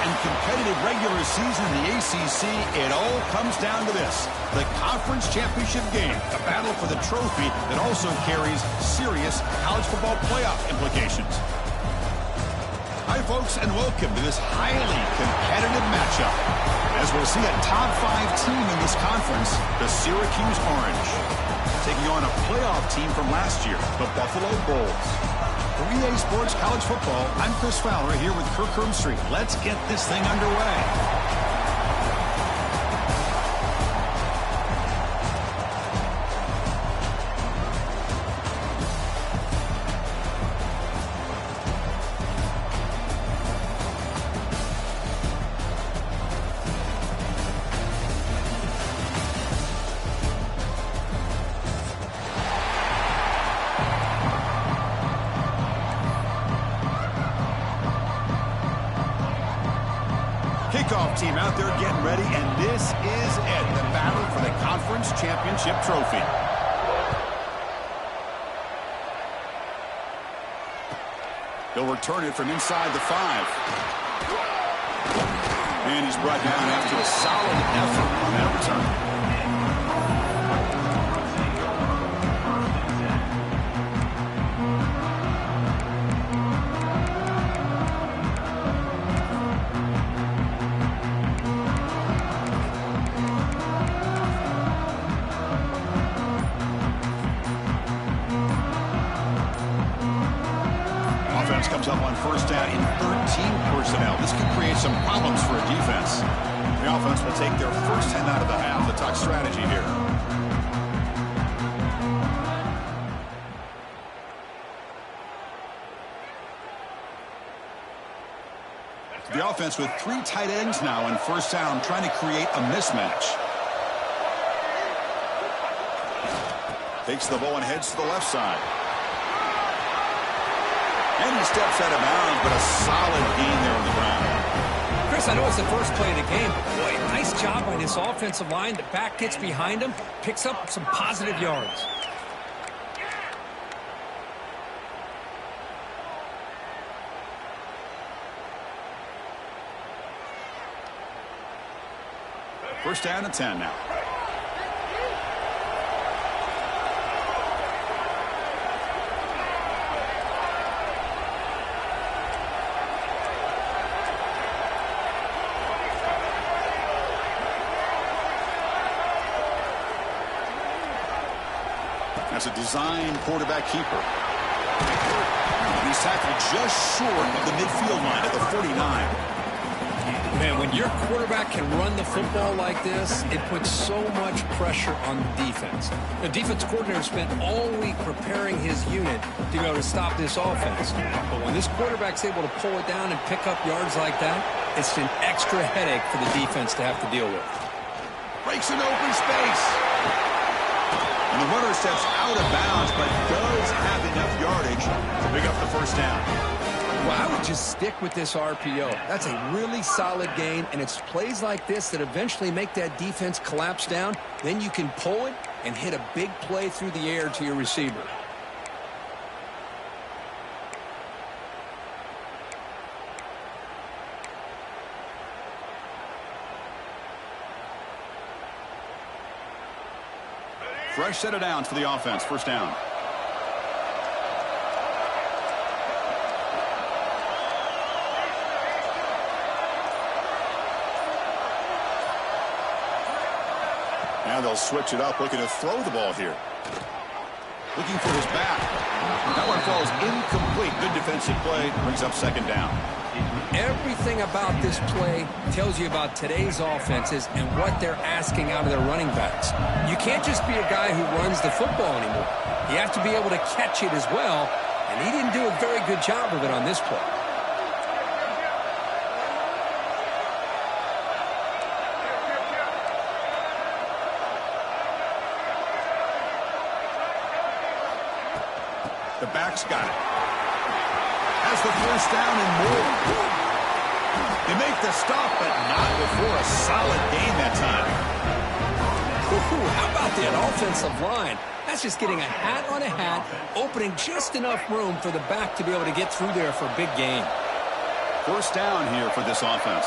and competitive regular season in the ACC, it all comes down to this: the conference championship game, a battle for the trophy that also carries serious college football playoff implications. Hi, folks, and welcome to this highly competitive matchup, as we'll see a top 5 team in this conference, the Syracuse Orange, taking on a playoff team from last year, the Buffalo Bulls. For EA Sports College Football, I'm Chris Fowler here with Kirk Herbstreit. Let's get this thing underway. Kickoff team out there getting ready, and this is it, the battle for the conference championship trophy. They'll return it from inside the 5. And he's brought down after a solid effort on that return. Comes up on first down in 13 personnel. This could create some problems for a defense. The offense will take their first 10 out of the half. The tuck strategy here. The offense with 3 tight ends now in first down, trying to create a mismatch. Takes the ball and heads to the left side. And he steps out of bounds, but a solid gain there on the ground. Chris, I know it's the first play of the game, but boy, nice job by this offensive line. The back gets behind him, picks up some positive yards. First down and 10 now. That's a design quarterback keeper. And he's tackled just short of the midfield line at the 49. Man, when your quarterback can run the football like this, it puts so much pressure on the defense. The defense coordinator spent all week preparing his unit to be able to stop this offense. But when this quarterback's able to pull it down and pick up yards like that, it's an extra headache for the defense to have to deal with. Breaks an open space. And the runner steps out of bounds, but does have enough yardage to pick up the first down. Well, I would just stick with this RPO. That's a really solid gain, and it's plays like this that eventually make that defense collapse down. Then you can pull it and hit a big play through the air to your receiver. Fresh set of downs for the offense. First down. Now they'll switch it up, looking to throw the ball here. Looking for his back. That one falls incomplete. Good defensive play. Brings up second down. Everything about this play tells you about today's offenses and what they're asking out of their running backs. You can't just be a guy who runs the football anymore. You have to be able to catch it as well, and he didn't do a very good job of it on this play. The back's got it. Has the first down and more. They make the stop, but not before a solid gain that time. Ooh, how about that offensive line? That's just getting a hat on a hat, opening just enough room for the back to be able to get through there for a big gain. First down here for this offense.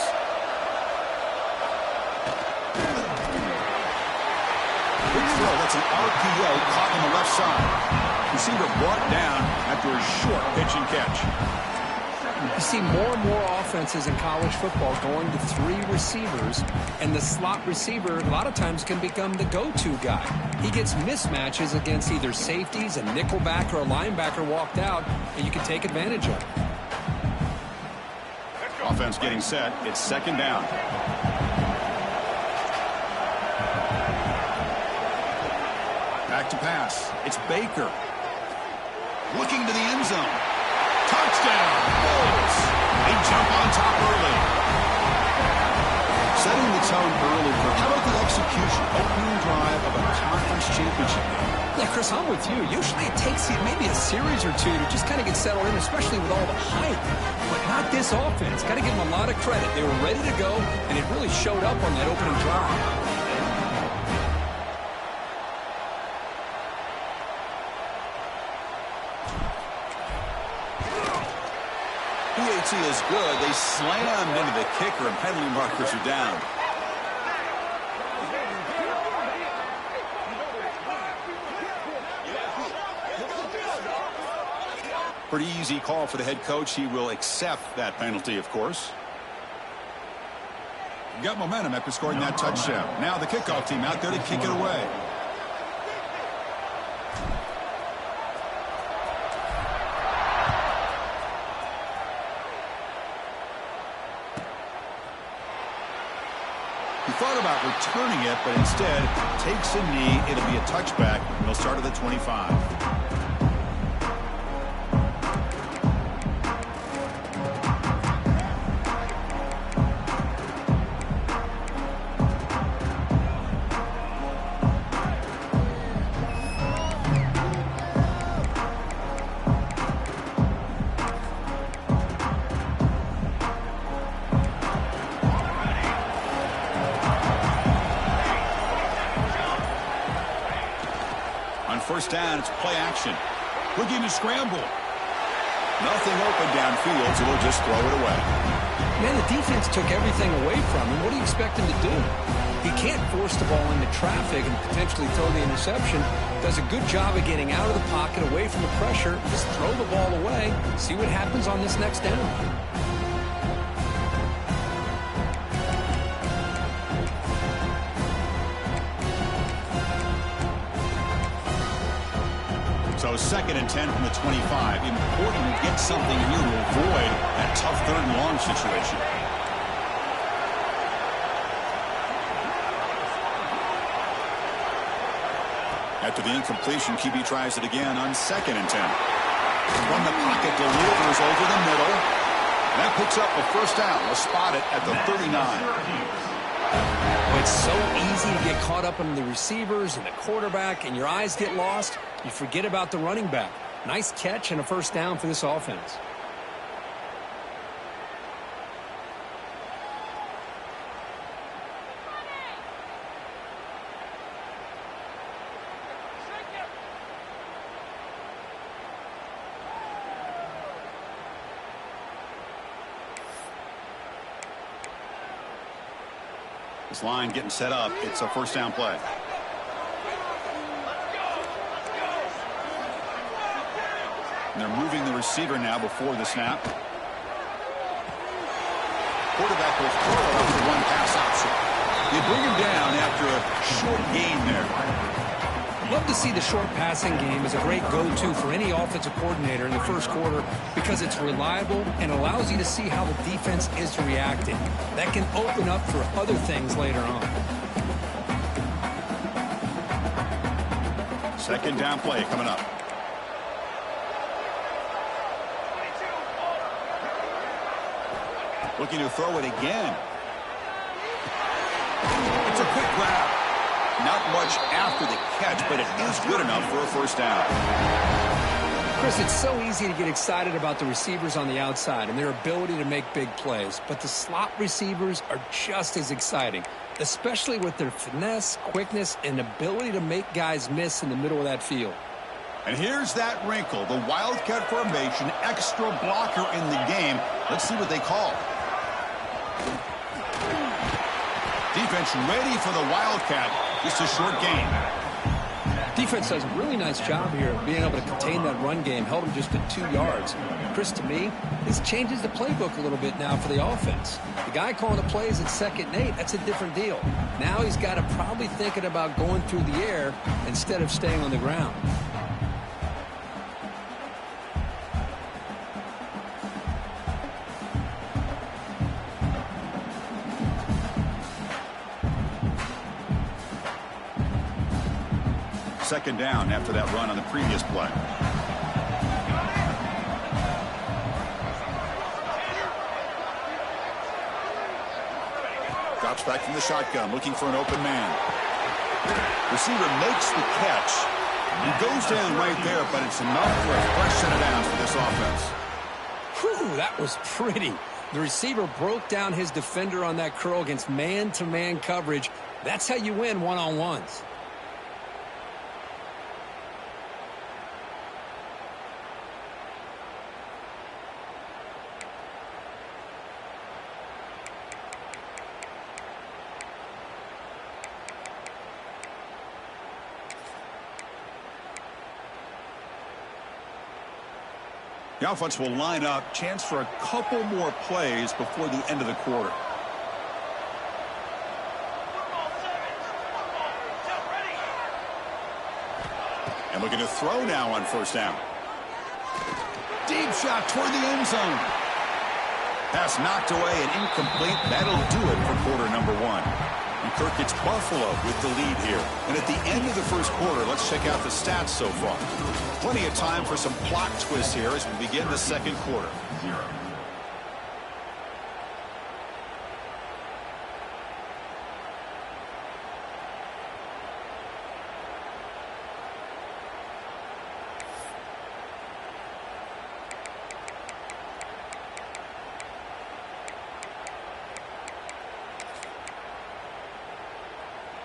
Big throw. That's an RPO caught on the left side. Receiver brought down after a short pitch and catch. You see more and more offenses in college football going to 3 receivers, and the slot receiver a lot of times can become the go-to guy. He gets mismatches against either safeties, a nickelback, or a linebacker walked out, and you can take advantage of it. Offense getting set. It's second down. Back to pass. It's Baker. Looking to the end zone. Touchdown. Bulls. They jump on top early. Setting the tone early for how about the execution? Opening drive of a conference championship game. Yeah, Chris, I'm with you. Usually it takes you maybe a series or two to just kind of get settled in, especially with all the hype. But not this offense. Got to give them a lot of credit. They were ready to go, and it really showed up on that opening drive. PAT is good. They slammed into the kicker, and penalty markers are down. Pretty easy call for the head coach. He will accept that penalty, of course. Got momentum after scoring that touchdown. Now the kickoff team out there to kick it away. He thought about returning it, but instead takes a knee. It'll be a touchback. He'll start at the 25. First down, it's play action. Looking to scramble. Nothing open downfield, so they'll just throw it away. Man, the defense took everything away from him. What do you expect him to do? He can't force the ball into traffic and potentially throw the interception. Does a good job of getting out of the pocket, away from the pressure. Just throw the ball away. See what happens on this next down. So second and 10 from the 25. Important to get something here to avoid that tough third and long situation. After the incompletion, QB tries it again on second and 10. From the pocket, delivers over the middle. That picks up a first down. We'll spot it at the 39. It's so easy to get caught up in the receivers and the quarterback, and your eyes get lost. You forget about the running back. Nice catch and a first down for this offense. This line getting set up. It's a first down play. And they're moving the receiver now before the snap. Quarterback will throw it off the one pass option. You bring him down after a short gain there. Love to see the short passing game as a great go-to for any offensive coordinator in the first quarter because it's reliable and allows you to see how the defense is reacting. That can open up for other things later on. Second down play coming up. Looking to throw it again. It's a quick grab. Not much after the catch, but it is good enough for a first down. Chris, it's so easy to get excited about the receivers on the outside and their ability to make big plays, but the slot receivers are just as exciting, especially with their finesse, quickness, and ability to make guys miss in the middle of that field. And here's that wrinkle, the Wildcat formation, extra blocker in the game. Let's see what they call. Defense ready for the Wildcat. Just a short gain. Defense does a really nice job here of being able to contain that run game. Held him just to 2 yards. Chris, to me, this changes the playbook a little bit now for the offense. The guy calling the plays at 2nd and 8, that's a different deal. Now he's got to probably thinking about going through the air instead of staying on the ground. Second down after that run on the previous play. Drops back from the shotgun, looking for an open man. Receiver makes the catch. He goes down right there, but it's enough for a fresh set of downs for this offense. Whew, that was pretty. The receiver broke down his defender on that curl against man-to-man coverage. That's how you win one-on-ones. The offense will line up, chance for a couple more plays before the end of the quarter. And looking to throw now on first down. Deep shot toward the end zone. Pass knocked away and incomplete. That'll do it for quarter number 1. And Kirk gets Buffalo with the lead here. And at the end of the first quarter, let's check out the stats so far. Plenty of time for some plot twists here as we begin the second quarter.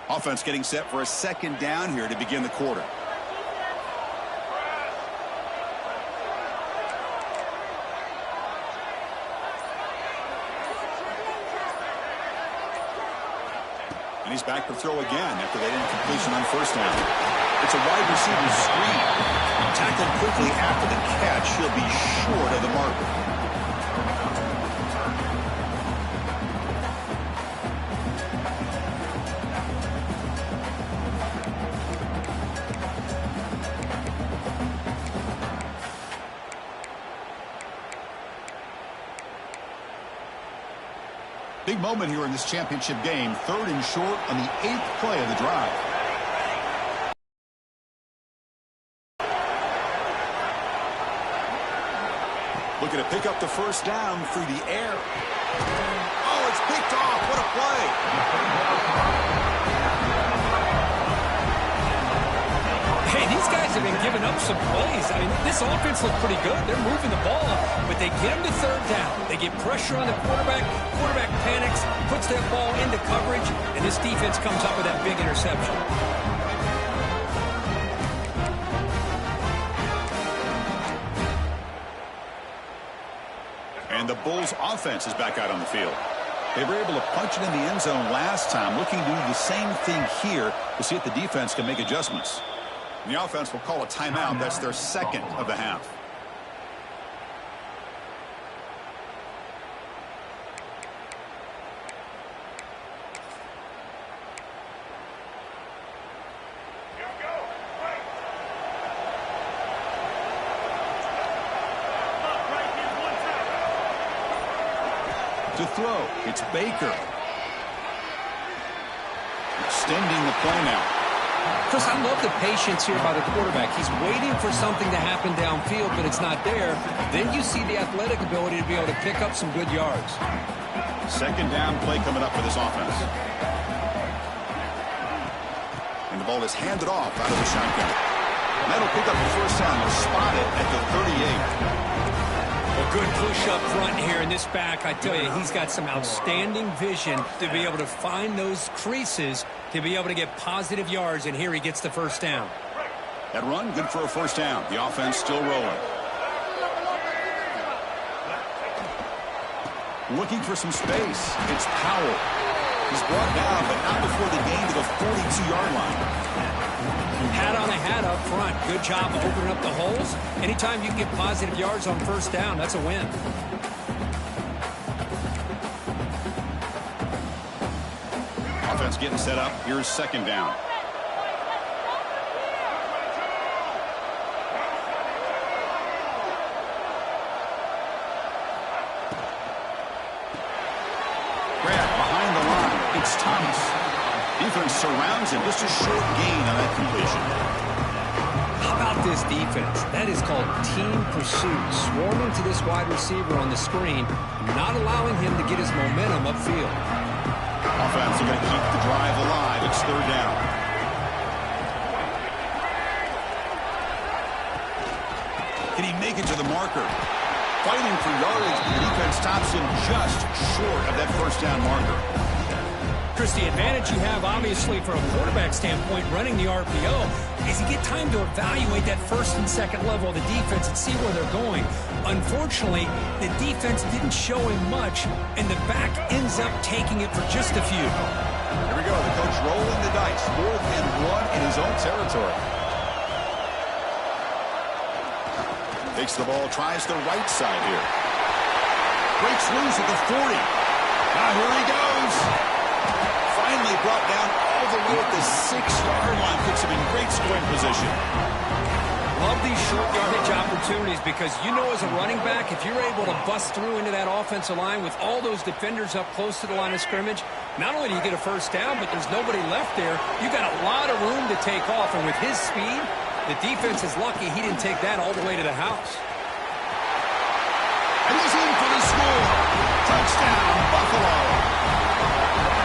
Offense getting set for a second down here to begin the quarter. And he's back to throw again after that incompletion on first down. It's a wide receiver screen. Tackled quickly after the catch. He'll be short of the marker. Big moment here in this championship game. 3rd and short on the 8th play of the drive. Looking to pick up the first down through the air. Oh, it's picked off. What a play. Hey, these guys have been giving up some plays. I mean, this offense looked pretty good. They're moving the ball, but they get him to 3rd down. They get pressure on the quarterback. Quarterback panics, puts that ball into coverage, and this defense comes up with that big interception. And the Bulls offense is back out on the field. They were able to punch it in the end zone last time, looking to do the same thing here to see if the defense can make adjustments. And the offense will call a timeout. That's their 2nd of the half. To throw, it's Baker. Extending the play now. Chris, I love the patience here by the quarterback. He's waiting for something to happen downfield, but it's not there. Then you see the athletic ability to be able to pick up some good yards. Second down play coming up for this offense. And the ball is handed off out of the shotgun. And that'll pick up the first down. They'll spot it at the 38. A good push up front here in this back. I tell you, he's got some outstanding vision to be able to find those creases to be able to get positive yards, and here he gets the first down. That run, good for a first down. The offense still rolling. Looking for some space. It's Powell. He's brought down, but not before the gain to the 42-yard line. Hat on a hat up front. Good job of opening up the holes. Anytime you can get positive yards on first down, that's a win. Offense getting set up. Here's second down. It's Thomas. Defense surrounds him. Just a short gain on that completion. How about this defense? That is called team pursuit. Swarming to this wide receiver on the screen, not allowing him to get his momentum upfield. Offense are going to keep the drive alive. It's third down. Can he make it to the marker? Fighting for yardage, but the defense stops him just short of that first down marker. Chris, the advantage you have, obviously, from a quarterback standpoint, running the RPO, is you get time to evaluate that first and second level of the defense and see where they're going. Unfortunately, the defense didn't show him much, and the back ends up taking it for just a few. Here we go. The coach rolling the dice. 4th and 1 in his own territory. Takes the ball, tries the right side here. Breaks loose at the 40. Now here he goes. Finally brought down all the way at the 6-yard line. Puts him in great scoring position. Love these short yardage opportunities because you know as a running back, if you're able to bust through into that offensive line with all those defenders up close to the line of scrimmage, not only do you get a first down, but there's nobody left there. You got a lot of room to take off, and with his speed, the defense is lucky he didn't take that all the way to the house. And he's in for the score. Touchdown, Buffalo.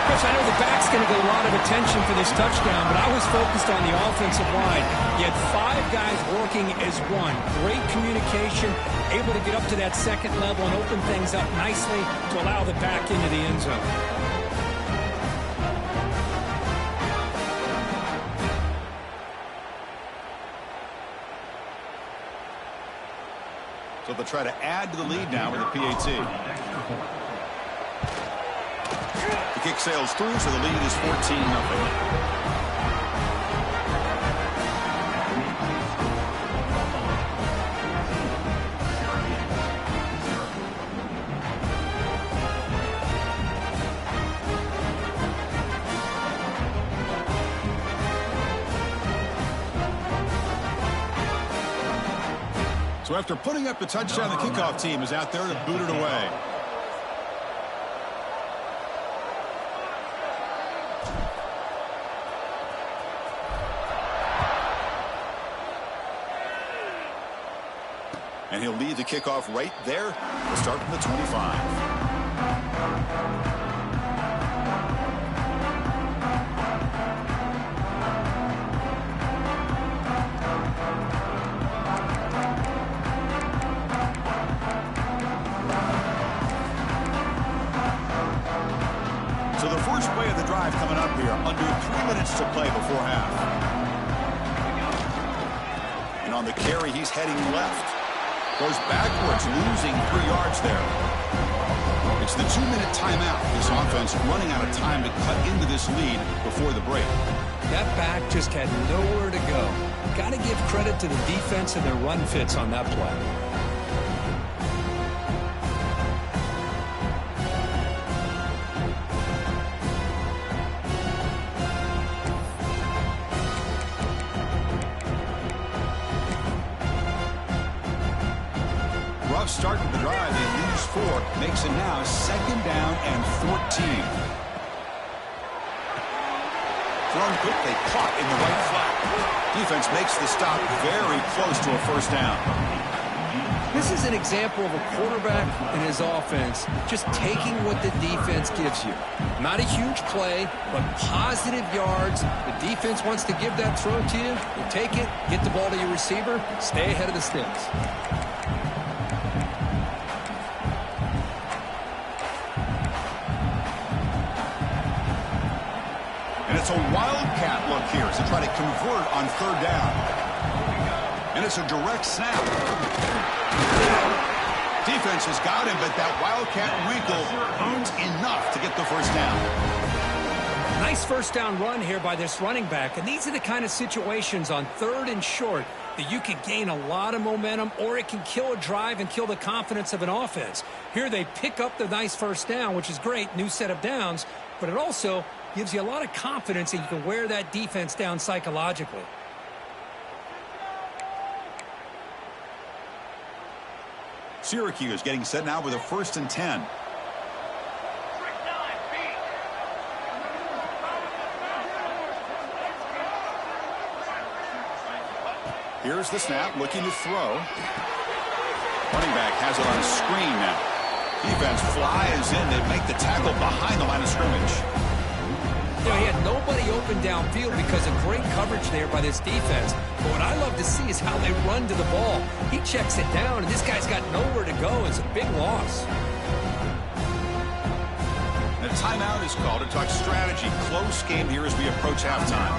Chris, I know the back's going to get a lot of attention for this touchdown, but I was focused on the offensive line. You had 5 guys working as one. Great communication, able to get up to that second level and open things up nicely to allow the back into the end zone. So they'll try to add to the lead now with the PAT. The kick sails through, so the lead is 14-0. So after putting up the touchdown, the kickoff team is out there to boot it away. And he'll lead the kickoff right there. We'll start from the 25. So the first play of the drive coming up here, under 3 minutes to play before half. And on the carry, he's heading left. Goes backwards, losing 3 yards there. It's the 2-minute timeout. This offense running out of time to cut into this lead before the break. That back just had nowhere to go. Got to give credit to the defense and their run fits on that play. Start to the drive, they lose 4, makes it now 2nd down and 14. Thrown quickly, caught in the right flat. Defense makes the stop very close to a first down. This is an example of a quarterback and his offense just taking what the defense gives you. Not a huge play, but positive yards. The defense wants to give that throw to you. You take it, get the ball to your receiver, stay ahead of the sticks. And it's a wildcat look here as they try to convert on 3rd down. And it's a direct snap. Defense has got him, but that Wildcat wrinkle earns enough to get the first down. Nice first down run here by this running back. And these are the kind of situations on 3rd and short that you can gain a lot of momentum, or it can kill a drive and kill the confidence of an offense. Here they pick up the nice first down, which is great, new set of downs, but it also gives you a lot of confidence that you can wear that defense down psychologically. Syracuse getting set now with a 1st and 10. Here's the snap, looking to throw. Running back has it on a screen now. Defense flies in. They make the tackle behind the line of scrimmage. You know, he had nobody open downfield because of great coverage there by this defense. But what I love to see is how they run to the ball. He checks it down, and this guy's got nowhere to go. It's a big loss. And a timeout is called to talk strategy. Close game here as we approach halftime.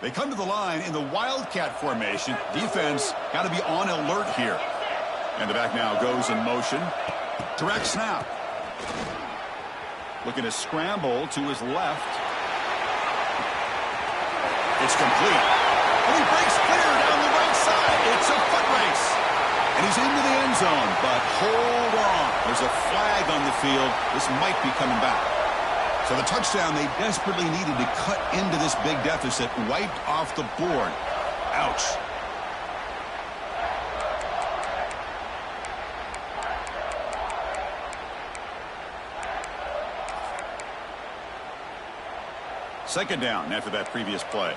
They come to the line in the Wildcat formation. Defense got to be on alert here. And the back now goes in motion. Direct snap. Looking to scramble to his left. It's complete. And he breaks clear down the right side. It's a foot race. And he's into the end zone. But hold on. There's a flag on the field. This might be coming back. So the touchdown they desperately needed to cut into this big deficit wiped off the board. Ouch. Second down after that previous play.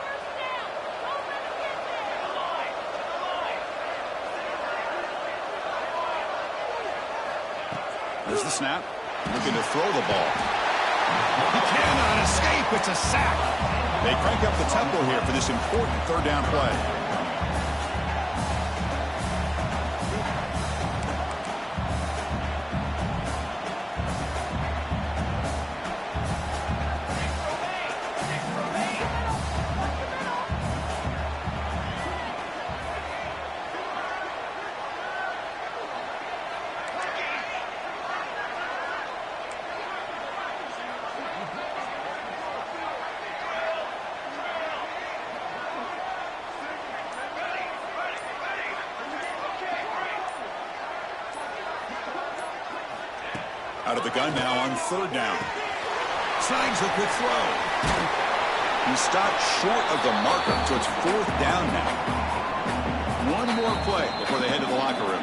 There's the snap. Looking to throw the ball. He cannot escape. It's a sack. They crank up the tempo here for this important 3rd down play. Out of the gun now on 3rd down. Snags a good throw. He stopped short of the marker, so it's 4th down now. One more play before they head to the locker room.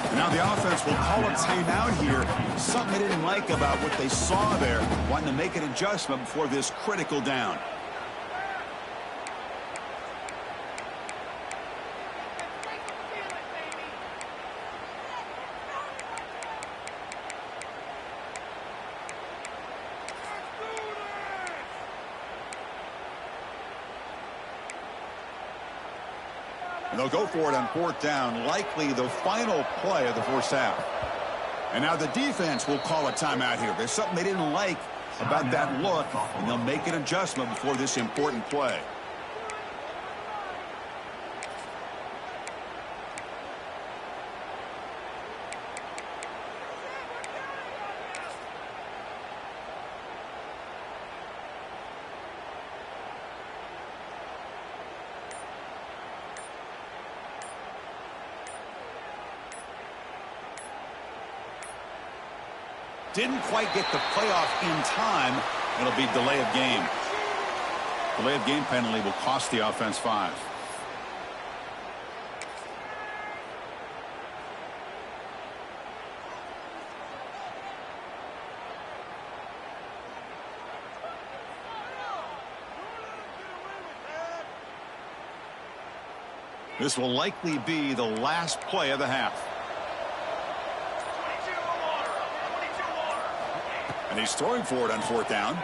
And now the offense will call a timeout here. Something they didn't like about what they saw there. Wanting to make an adjustment before this critical down. And they'll go for it on 4th down, likely the final play of the first half. And now the defense will call a timeout here. There's something they didn't like about that look, and they'll make an adjustment before this important play. Didn't quite get the playoff in time. It'll be delay of game. Delay of game penalty will cost the offense 5. This will likely be the last play of the half. And he's throwing for it on 4th down.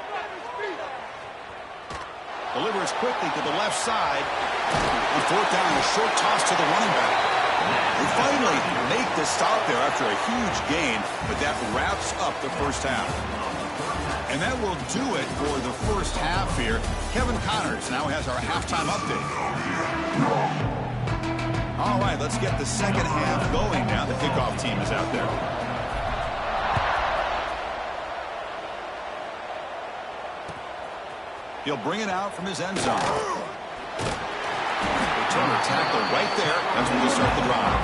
Delivers quickly to the left side. On 4th down, a short toss to the running back. They finally make the stop there after a huge gain, but that wraps up the first half. And that will do it for the first half here. Kevin Connors now has our halftime update. All right, let's get the second half going now. The kickoff team is out there. He'll bring it out from his end zone. Returner tackle right there. That's when we start the drive.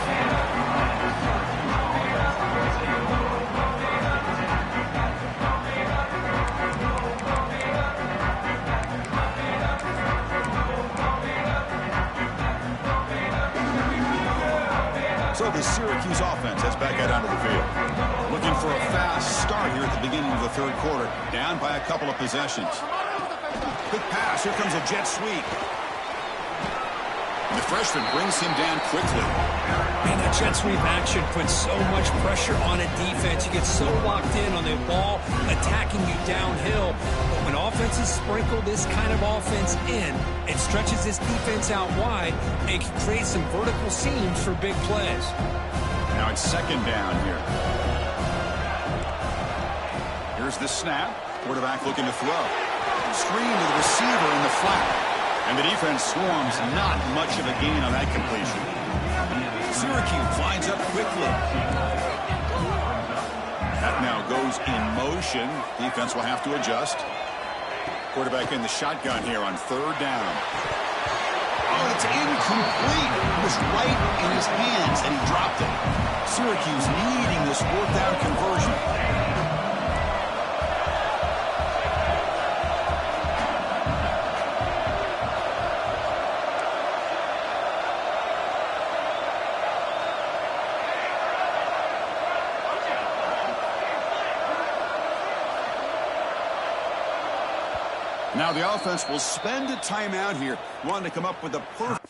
So the Syracuse offense heads back out onto the field. Looking for a fast start here at the beginning of the third quarter. Down by a couple of possessions. Quick pass. Here comes a jet sweep. And the freshman brings him down quickly. Man, that jet sweep action puts so much pressure on a defense. You get so locked in on the ball attacking you downhill. But when offenses sprinkle this kind of offense in, it stretches this defense out wide and can create some vertical seams for big plays. Now it's 2nd down here. Here's the snap. Quarterback looking to throw. Screen to the receiver in the flat. And the defense swarms. Not much of a gain on that completion. Syracuse lines up quickly. That now goes in motion. Defense will have to adjust. Quarterback in the shotgun here on 3rd down. Oh, it's incomplete. It was right in his hands, and he dropped it. Syracuse needing this 4th down conversion. Now the offense will spend a timeout here, wanting to come up with a perfect